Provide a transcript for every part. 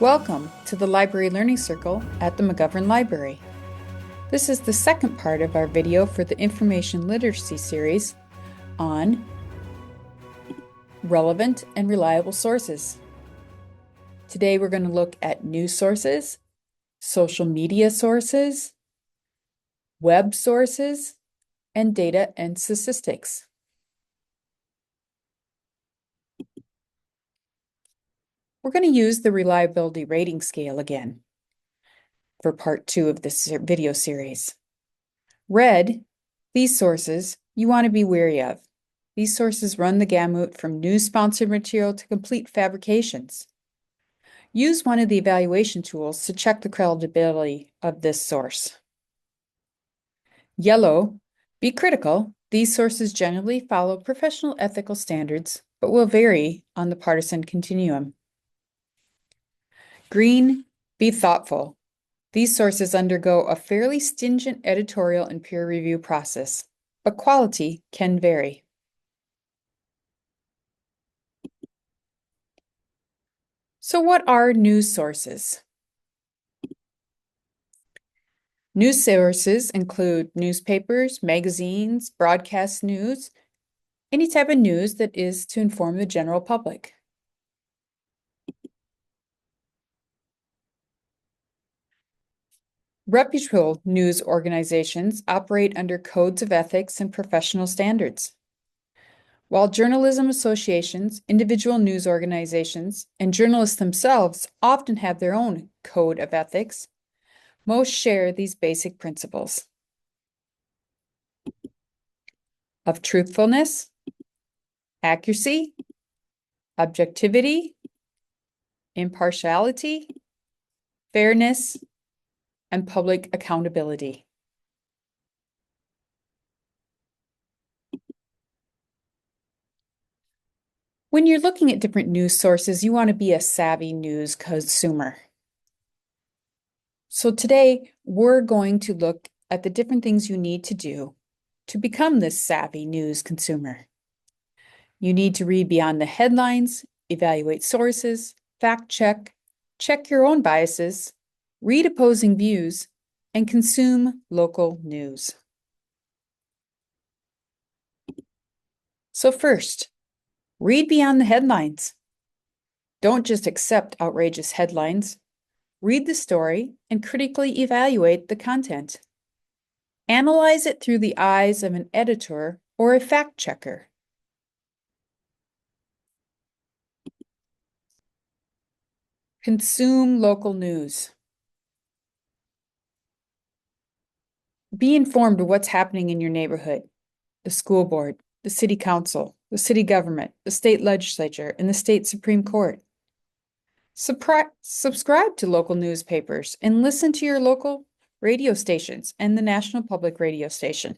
Welcome to the Library Learning Circle at the McGovern Library. This is the second part of our video for the Information Literacy series on relevant and reliable sources. Today we're going to look at news sources, social media sources, web sources, and data and statistics. We're going to use the reliability rating scale again for part 2 of this video series. Red, these sources you want to be wary of. These sources run the gamut from news-sponsored material to complete fabrications. Use one of the evaluation tools to check the credibility of this source. Yellow, be critical. These sources generally follow professional ethical standards, but will vary on the partisan continuum. Green, be thoughtful. These sources undergo a fairly stringent editorial and peer review process, but quality can vary. So what are news sources? News sources include newspapers, magazines, broadcast news, any type of news that is to inform the general public. Reputable news organizations operate under codes of ethics and professional standards. While journalism associations, individual news organizations, and journalists themselves often have their own code of ethics, most share these basic principles of truthfulness, accuracy, objectivity, impartiality, fairness, and public accountability. When you're looking at different news sources, you want to be a savvy news consumer. So today, we're going to look at the different things you need to do to become this savvy news consumer. You need to read beyond the headlines, evaluate sources, fact check, check your own biases, read opposing views, and consume local news. So first, read beyond the headlines. Don't just accept outrageous headlines. Read the story and critically evaluate the content. Analyze it through the eyes of an editor or a fact checker. Consume local news. Be informed of what's happening in your neighborhood, the school board, the city council, the city government, the state legislature, and the state Supreme Court. Subscribe to local newspapers and listen to your local radio stations and the National Public Radio Station.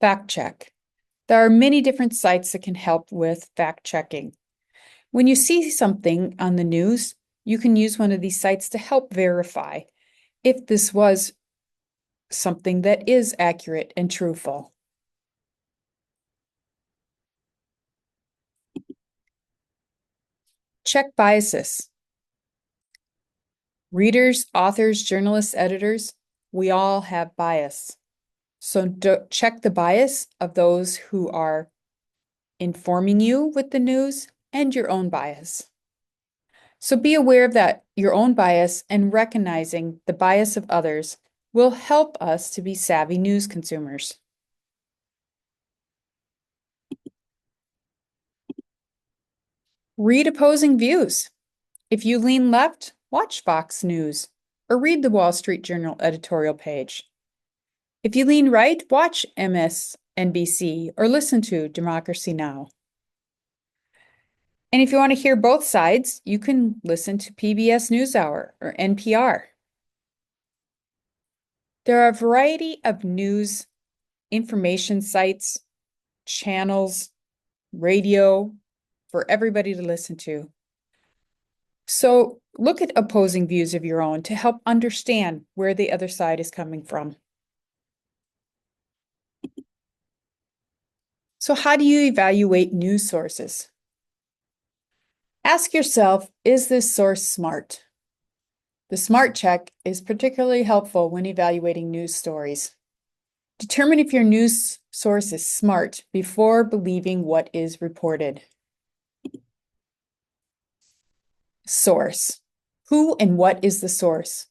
Fact check. There are many different sites that can help with fact checking. When you see something on the news, you can use one of these sites to help verify if this was something that is accurate and truthful. Check biases. Readers, authors, journalists, editors, we all have bias. So check the bias of those who are informing you with the news and your own bias. So be aware of that, your own bias, and recognizing the bias of others will help us to be savvy news consumers. Read opposing views. If you lean left, watch Fox News or read the Wall Street Journal editorial page. If you lean right, watch MSNBC or listen to Democracy Now! And if you want to hear both sides, you can listen to PBS NewsHour or NPR. There are a variety of news information sites, channels, radio for everybody to listen to. So look at opposing views of your own to help understand where the other side is coming from. So how do you evaluate news sources? Ask yourself, is this source smart? The SMART check is particularly helpful when evaluating news stories. Determine if your news source is smart before believing what is reported. Source. Who and what is the source?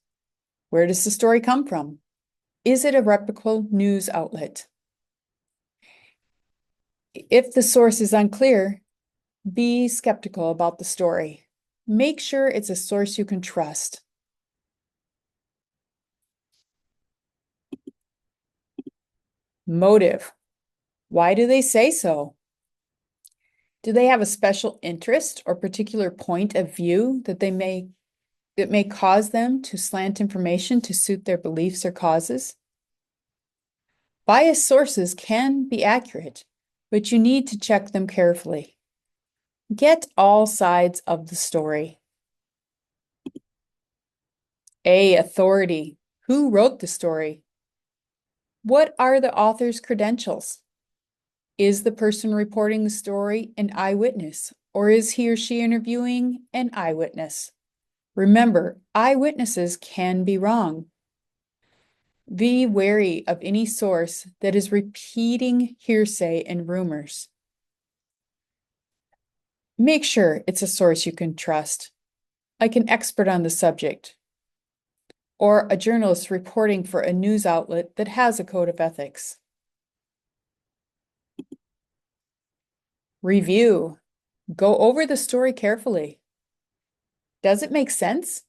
Where does the story come from? Is it a reputable news outlet? If the source is unclear, be skeptical about the story. Make sure it's a source you can trust. Motive. Why do they say so? Do they have a special interest or particular point of view that may cause them to slant information to suit their beliefs or causes? Biased sources can be accurate, but you need to check them carefully. Get all sides of the story. A. Authority. Who wrote the story? What are the author's credentials? Is the person reporting the story an eyewitness, or is he or she interviewing an eyewitness? Remember, eyewitnesses can be wrong. Be wary of any source that is repeating hearsay and rumors. Make sure it's a source you can trust, like an expert on the subject, or a journalist reporting for a news outlet that has a code of ethics. Review. Go over the story carefully. Does it make sense?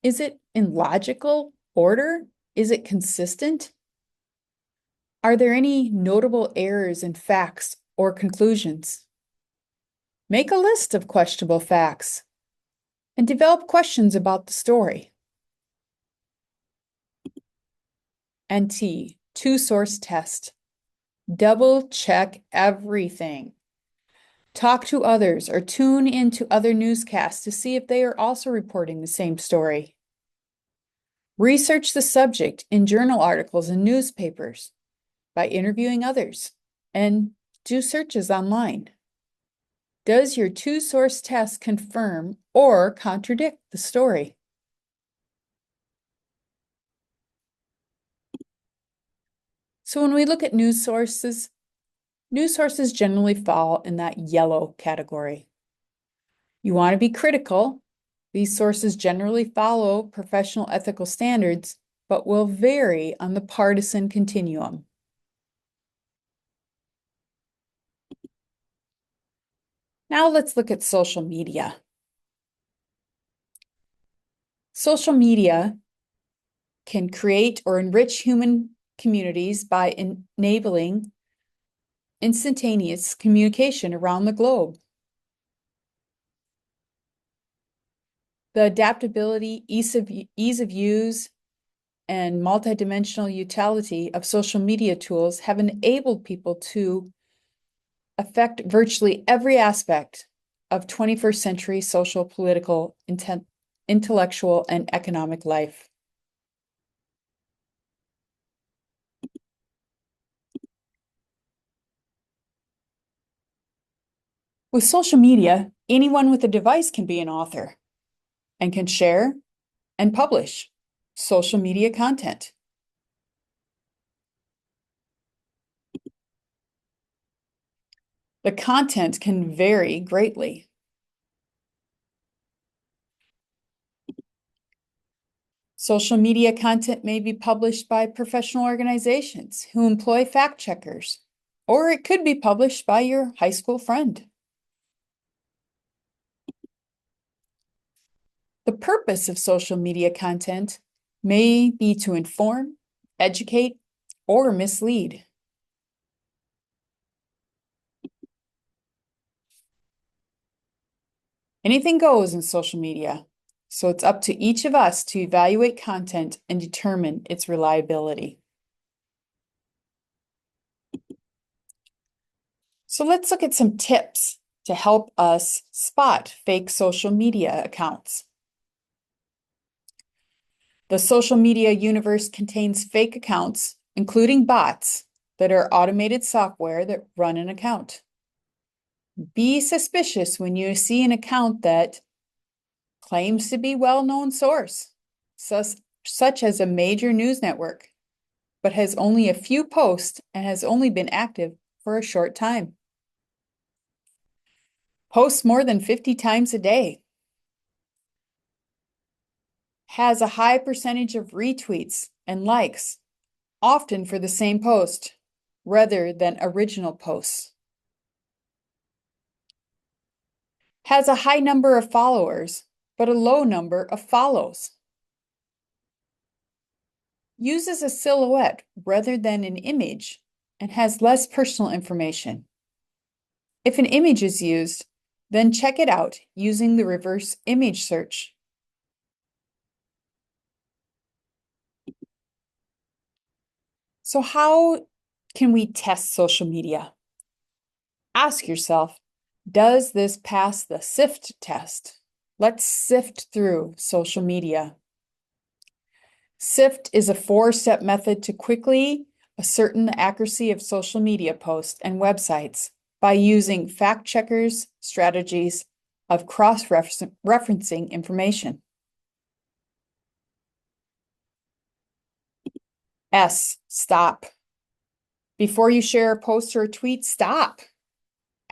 Is it in logical order? Is it consistent? Are there any notable errors in facts or conclusions? Make a list of questionable facts and develop questions about the story. And T, two-source test. Double check everything. Talk to others or tune into other newscasts to see if they are also reporting the same story. Research the subject in journal articles and newspapers by interviewing others and do searches online. Does your two-source test confirm or contradict the story? So when we look at news sources generally fall in that yellow category. You want to be critical. These sources generally follow professional ethical standards, but will vary on the partisan continuum. Now let's look at social media. Social media can create or enrich human communities by enabling instantaneous communication around the globe. The adaptability, ease of use, and multidimensional utility of social media tools have enabled people to affect virtually every aspect of 21st century social, political, intellectual, and economic life. With social media, anyone with a device can be an author and can share and publish social media content. The content can vary greatly. Social media content may be published by professional organizations who employ fact checkers, or it could be published by your high school friend. The purpose of social media content may be to inform, educate, or mislead. Anything goes in social media, so it's up to each of us to evaluate content and determine its reliability. So let's look at some tips to help us spot fake social media accounts. The social media universe contains fake accounts, including bots, that are automated software that run an account. Be suspicious when you see an account that claims to be well-known source, such as a major news network, but has only a few posts and has only been active for a short time. Posts more than 50 times a day. Has a high percentage of retweets and likes, often for the same post, rather than original posts. Has a high number of followers, but a low number of follows. Uses a silhouette rather than an image and has less personal information. If an image is used, then check it out using the reverse image search. So how can we test social media? Ask yourself, does this pass the SIFT test? Let's sift through social media. SIFT is a 4-step method to quickly ascertain the accuracy of social media posts and websites by using fact checkers strategies of cross-referencing information. S, stop. Before you share a post or a tweet, stop.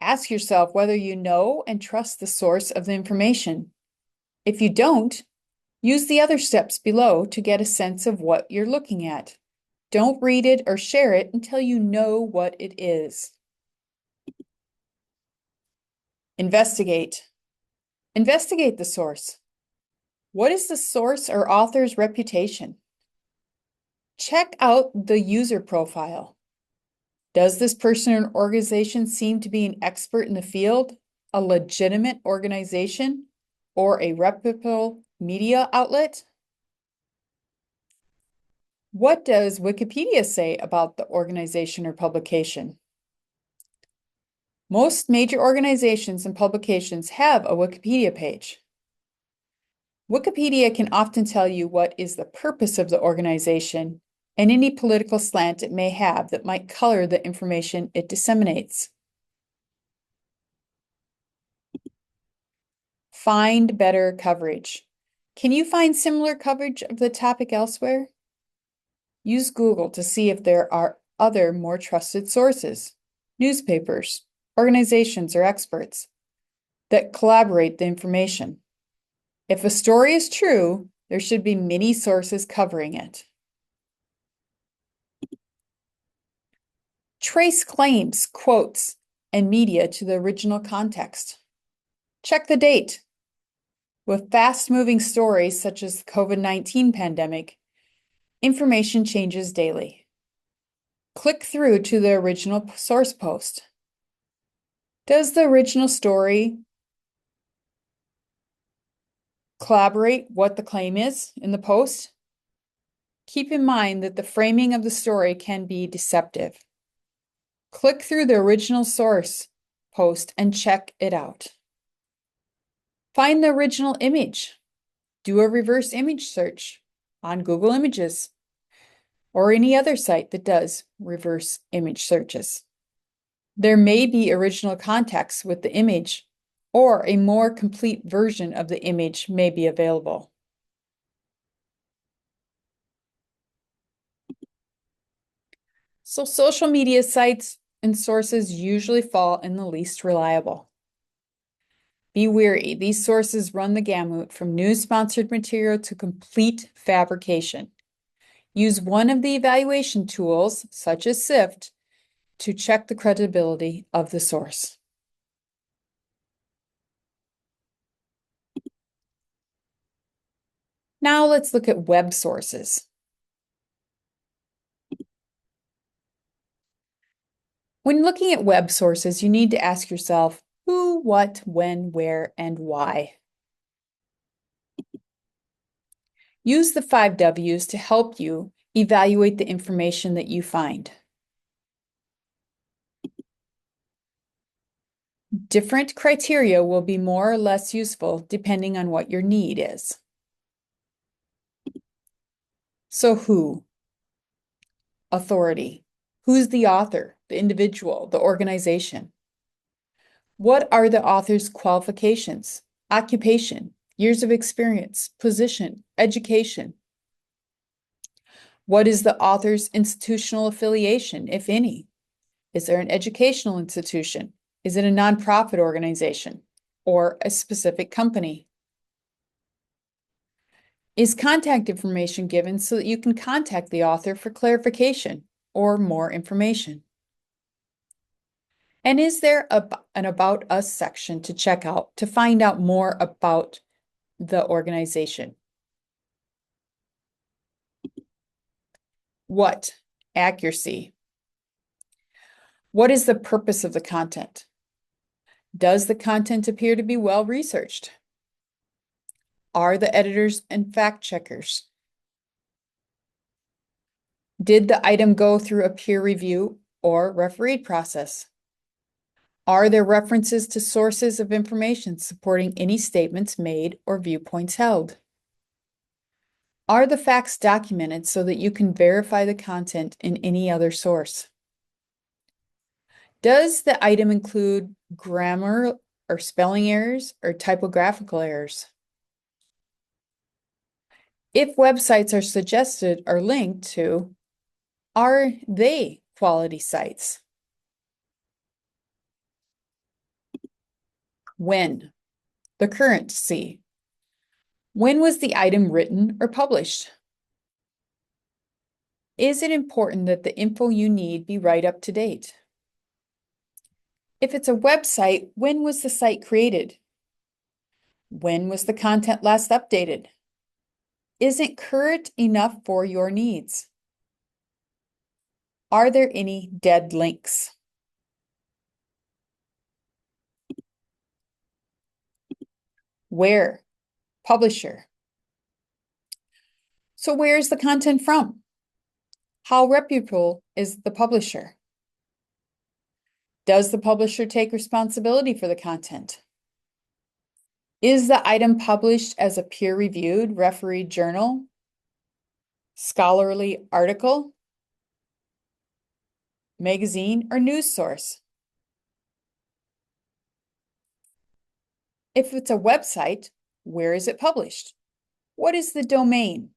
Ask yourself whether you know and trust the source of the information. If you don't, use the other steps below to get a sense of what you're looking at. Don't read it or share it until you know what it is. Investigate. Investigate the source. What is the source or author's reputation? Check out the user profile. Does this person or organization seem to be an expert in the field, a legitimate organization, or a reputable media outlet? What does Wikipedia say about the organization or publication? Most major organizations and publications have a Wikipedia page. Wikipedia can often tell you what is the purpose of the organization and any political slant it may have that might color the information it disseminates. Find better coverage. Can you find similar coverage of the topic elsewhere? Use Google to see if there are other more trusted sources, newspapers, organizations, or experts that collaborate the information. If a story is true, there should be many sources covering it. Trace claims, quotes, and media to the original context. Check the date. With fast-moving stories such as the COVID-19 pandemic, information changes daily. Click through to the original source post. Does the original story collaborate what the claim is in the post? Keep in mind that the framing of the story can be deceptive. Click through the original source post and check it out. Find the original image. Do a reverse image search on Google Images or any other site that does reverse image searches. There may be original context with the image, or a more complete version of the image may be available. So social media sites and sources usually fall in the least reliable. Be wary, these sources run the gamut from news-sponsored material to complete fabrication. Use one of the evaluation tools, such as SIFT, to check the credibility of the source. Now let's look at web sources. When looking at web sources, you need to ask yourself who, what, when, where, and why. Use the 5 W's to help you evaluate the information that you find. Different criteria will be more or less useful depending on what your need is. So who? Authority. Who's the author, the individual, the organization? What are the author's qualifications? Occupation, years of experience, position, education. What is the author's institutional affiliation, if any? Is there an educational institution? Is it a nonprofit organization or a specific company? Is contact information given so that you can contact the author for clarification or more information? And is there an About Us section to check out to find out more about the organization? What? Accuracy. What is the purpose of the content? Does the content appear to be well researched? Are the editors and fact checkers? Did the item go through a peer review or refereed process? Are there references to sources of information supporting any statements made or viewpoints held? Are the facts documented so that you can verify the content in any other source? Does the item include grammar or spelling errors or typographical errors? If websites are suggested or linked to, are they quality sites? When? The currency. When was the item written or published? Is it important that the info you need be right up to date? If it's a website, when was the site created? When was the content last updated? Is it current enough for your needs? Are there any dead links? Where? Publisher. So where is the content from? How reputable is the publisher? Does the publisher take responsibility for the content? Is the item published as a peer-reviewed, refereed journal, scholarly article, magazine, or news source? If it's a website, where is it published? What is the domain?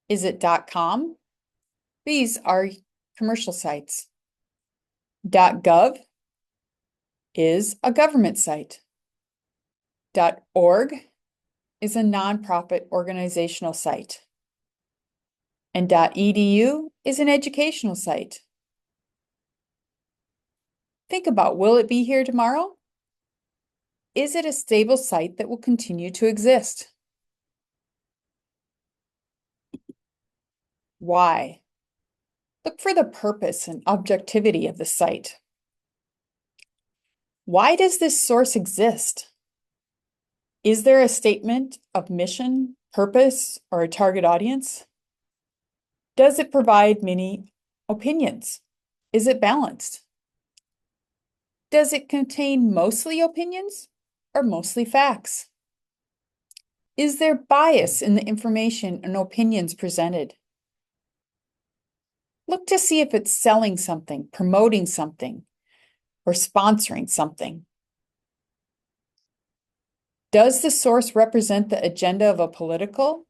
Is it .com? These are commercial sites. .gov is a government site. .org is a nonprofit organizational site. And .edu is an educational site. Think about, will it be here tomorrow? Is it a stable site that will continue to exist? Why? Look for the purpose and objectivity of the site. Why does this source exist? Is there a statement of mission, purpose, or a target audience? Does it provide many opinions? Is it balanced? Does it contain mostly opinions or mostly facts? Is there bias in the information and opinions presented? Look to see if it's selling something, promoting something, or sponsoring something. Does the source represent the agenda of a political,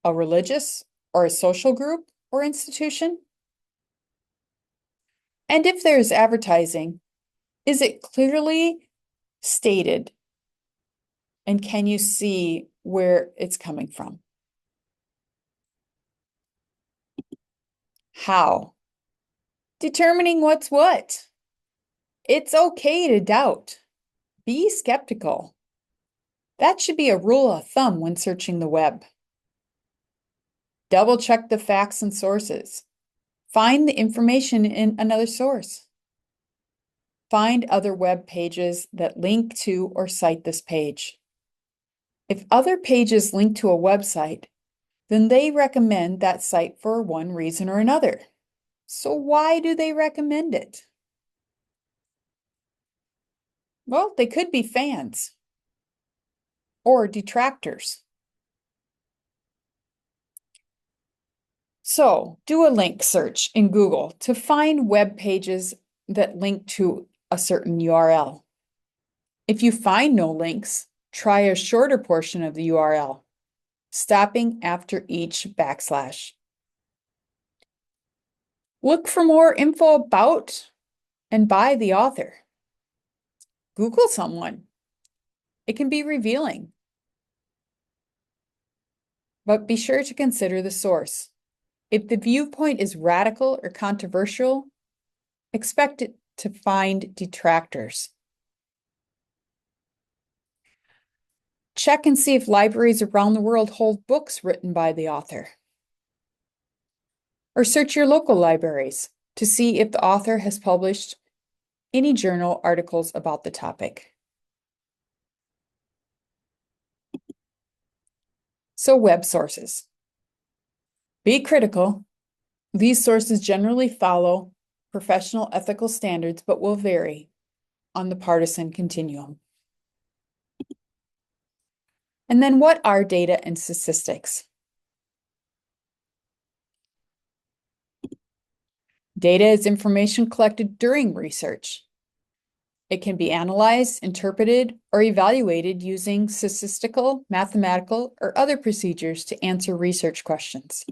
a religious, or a social group or institution? And if there is advertising, is it clearly stated? And can you see where it's coming from? How? Determining what's what. It's okay to doubt. Be skeptical. That should be a rule of thumb when searching the web. Double check the facts and sources. Find the information in another source. Find other web pages that link to or cite this page. If other pages link to a website, then they recommend that site for one reason or another. So why do they recommend it? Well, they could be fans or detractors. So do a link search in Google to find web pages that link to a certain URL. If you find no links, try a shorter portion of the URL, stopping after each backslash. Look for more info about and by the author. Google someone. It can be revealing. But be sure to consider the source. If the viewpoint is radical or controversial, expect it to find detractors. Check and see if libraries around the world hold books written by the author. Or search your local libraries to see if the author has published any journal articles about the topic. So, web sources. Be critical. These sources generally follow professional ethical standards, but will vary on the partisan continuum. And then what are data and statistics? Data is information collected during research. It can be analyzed, interpreted, or evaluated using statistical, mathematical, or other procedures to answer research questions.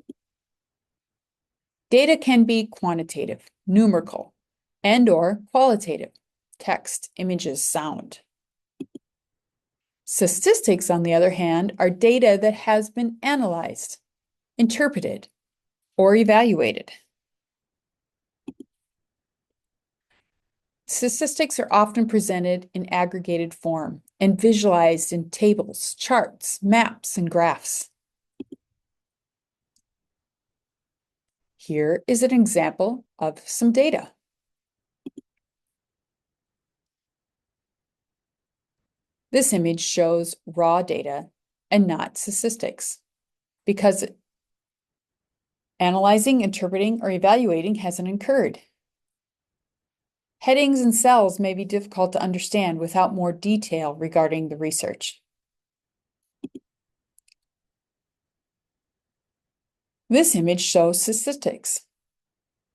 Data can be quantitative, numerical, and/or qualitative, text, images, sound. Statistics, on the other hand, are data that has been analyzed, interpreted, or evaluated. Statistics are often presented in aggregated form and visualized in tables, charts, maps, and graphs. Here is an example of some data. This image shows raw data and not statistics because analyzing, interpreting, or evaluating hasn't occurred. Headings and cells may be difficult to understand without more detail regarding the research. This image shows statistics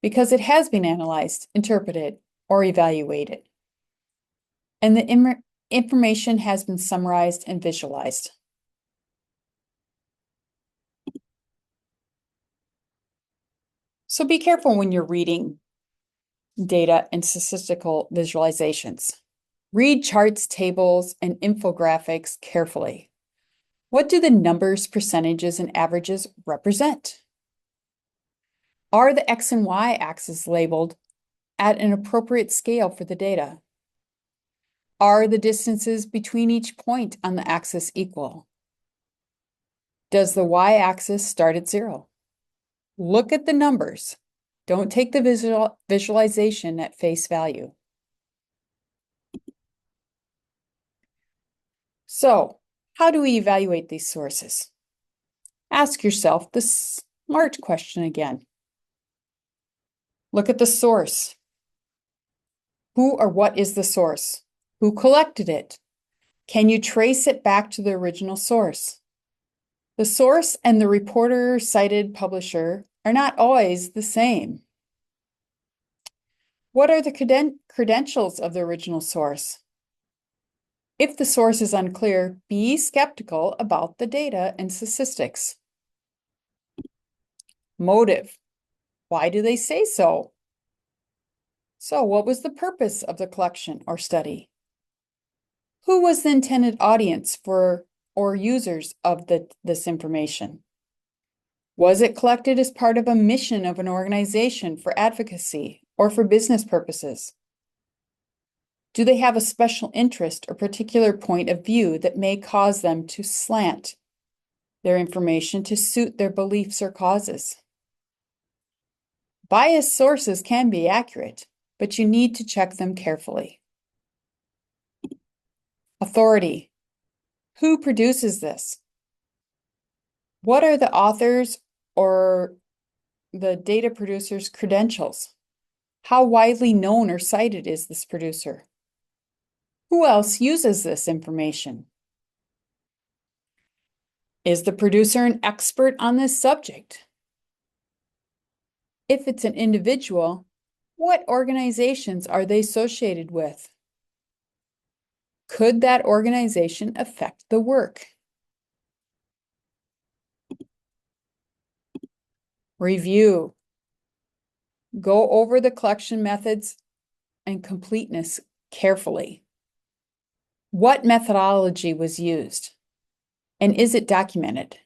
because it has been analyzed, interpreted, or evaluated, and the information has been summarized and visualized. So be careful when you're reading data and statistical visualizations. Read charts, tables, and infographics carefully. What do the numbers, percentages, and averages represent? Are the X and Y axes labeled at an appropriate scale for the data? Are the distances between each point on the axis equal? Does the Y-axis start at 0? Look at the numbers. Don't take the visualization at face value. So, how do we evaluate these sources? Ask yourself the SMART question again. Look at the source. Who or what is the source? Who collected it? Can you trace it back to the original source? The source and the reporter cited publisher are not always the same. What are the credentials of the original source? If the source is unclear, be skeptical about the data and statistics. Motive. Why do they say so? So, what was the purpose of the collection or study? Who was the intended audience for or users of this information? Was it collected as part of a mission of an organization for advocacy or for business purposes? Do they have a special interest or particular point of view that may cause them to slant their information to suit their beliefs or causes? Biased sources can be accurate, but you need to check them carefully. Authority. Who produces this? What are the authors or the data producer's credentials? How widely known or cited is this producer? Who else uses this information? Is the producer an expert on this subject? If it's an individual, what organizations are they associated with? Could that organization affect the work? Review. Go over the collection methods and completeness carefully. What methodology was used? And is it documented?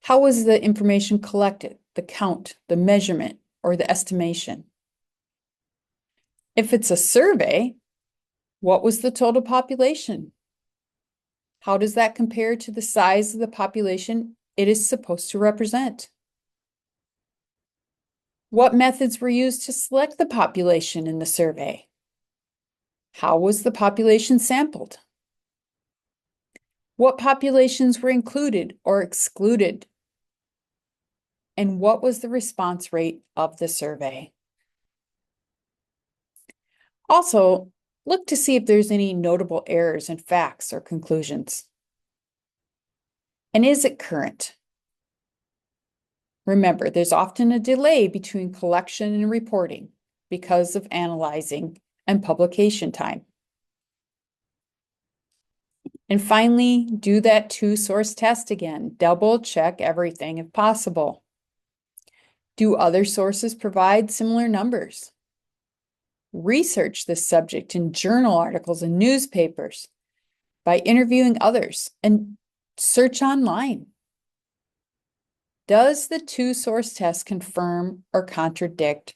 How was the information collected? The count, the measurement, or the estimation? If it's a survey, what was the total population? How does that compare to the size of the population it is supposed to represent? What methods were used to select the population in the survey? How was the population sampled? What populations were included or excluded? And what was the response rate of the survey? Also, look to see if there's any notable errors in facts or conclusions. And is it current? Remember, there's often a delay between collection and reporting because of analyzing and publication time. And finally, do that two-source test again. Double check everything if possible. Do other sources provide similar numbers? Research this subject in journal articles and newspapers by interviewing others and search online. Does the two-source test confirm or contradict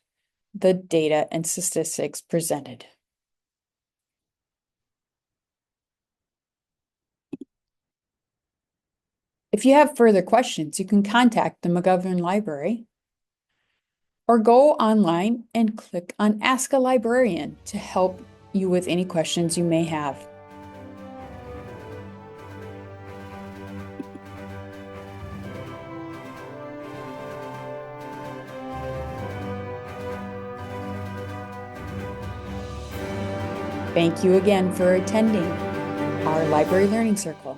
the data and statistics presented? If you have further questions, you can contact the McGovern Library or go online and click on Ask a Librarian to help you with any questions you may have. Thank you again for attending our Library Learning Circle.